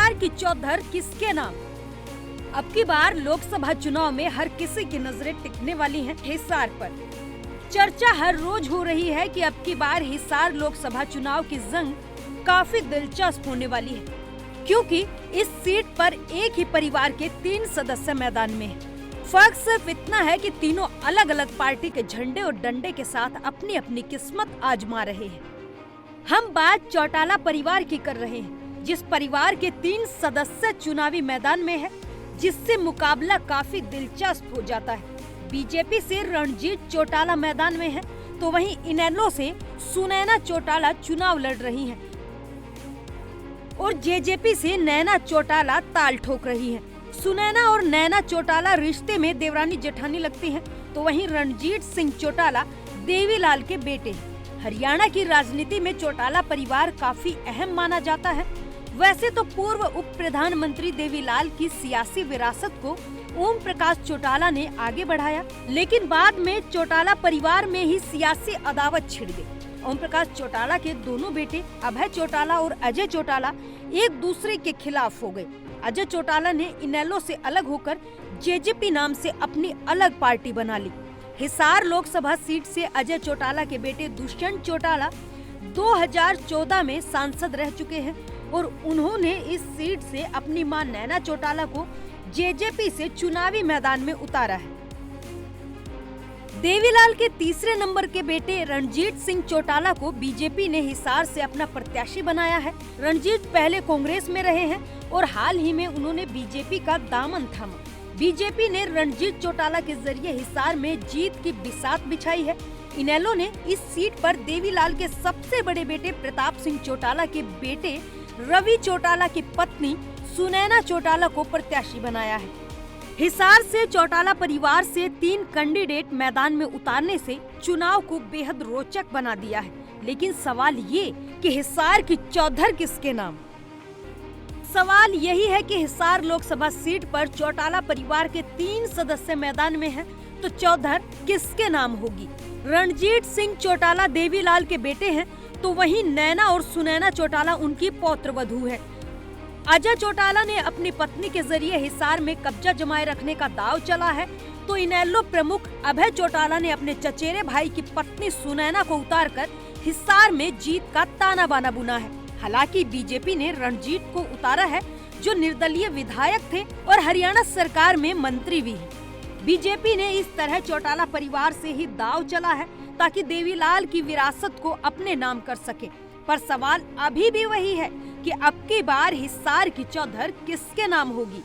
हिसार की चौधर किसके नाम? अब की बार लोकसभा चुनाव में हर किसी की नजरें टिकने वाली हैं हिसार पर। चर्चा हर रोज हो रही है कि अब की बार हिसार लोकसभा चुनाव की जंग काफी दिलचस्प होने वाली है, क्योंकि इस सीट पर एक ही परिवार के 3 सदस्य मैदान में हैं। फर्क सिर्फ इतना है कि तीनों अलग अलग पार्टी के झंडे और डंडे के साथ अपनी अपनी किस्मत आजमा रहे हैं। हम बात चौटाला परिवार की कर रहे हैं, जिस परिवार के 3 सदस्य चुनावी मैदान में है, जिससे मुकाबला काफी दिलचस्प हो जाता है। बीजेपी से रणजीत चौटाला मैदान में है, तो वहीं इनेलो से सुनैना चौटाला चुनाव लड़ रही हैं और जेजेपी से नैना चौटाला ताल ठोक रही हैं। सुनैना और नैना चौटाला रिश्ते में देवरानी जेठानी लगती हैं, तो वहीं रणजीत सिंह चौटाला देवीलाल के बेटे हैं। हरियाणा की राजनीति में चौटाला परिवार काफी अहम माना जाता है। वैसे तो पूर्व उप प्रधानमंत्री देवीलाल की सियासी विरासत को ओम प्रकाश चौटाला ने आगे बढ़ाया, लेकिन बाद में चौटाला परिवार में ही सियासी अदावत छिड़ गई। ओम प्रकाश चौटाला के दोनों बेटे अभय चौटाला और अजय चौटाला एक दूसरे के खिलाफ हो गए। अजय चौटाला ने इनेलो से अलग होकर जेजेपी नाम से अपनी अलग पार्टी बना ली। हिसार लोकसभा सीट से अजय चौटाला के बेटे दुष्यंत चौटाला 2014 में सांसद रह चुके हैं और उन्होंने इस सीट से अपनी मां नैना चौटाला को जेजेपी से चुनावी मैदान में उतारा है। देवीलाल के तीसरे नंबर के बेटे रणजीत सिंह चौटाला को बीजेपी ने हिसार से अपना प्रत्याशी बनाया है। रणजीत पहले कांग्रेस में रहे हैं और हाल ही में उन्होंने बीजेपी का दामन थामा। बीजेपी ने रणजीत चौटाला के जरिए हिसार में जीत की बिसात बिछाई है। इनेलो ने इस सीट पर देवीलाल के सबसे बड़े बेटे प्रताप सिंह चौटाला के बेटे रवि चौटाला की पत्नी सुनैना चौटाला को प्रत्याशी बनाया है। हिसार से चौटाला परिवार से 3 कैंडिडेट मैदान में उतारने से चुनाव को बेहद रोचक बना दिया है। लेकिन सवाल ये कि हिसार की चौधर किसके नाम? सवाल यही है कि हिसार लोकसभा सीट पर चौटाला परिवार के 3 सदस्य मैदान में हैं, तो चौधर किसके नाम होगी? रणजीत सिंह चौटाला देवीलाल के बेटे हैं, तो वहीं नैना और सुनैना चौटाला उनकी पौत्रवधू है। अजय चौटाला ने अपनी पत्नी के जरिए हिसार में कब्जा जमाए रखने का दांव चला है, तो इनेलो प्रमुख अभय चौटाला ने अपने चचेरे भाई की पत्नी सुनैना को उतारकर हिसार में जीत का ताना बाना बुना है। हालांकि बीजेपी ने रणजीत को उतारा है, जो निर्दलीय विधायक थे और हरियाणा सरकार में मंत्री भी हैं। बीजेपी ने इस तरह चौटाला परिवार से ही दांव चला है ताकि देवीलाल की विरासत को अपने नाम कर सके। पर सवाल अभी भी वही है कि अब की बार हिसार की चौधर किसके नाम होगी?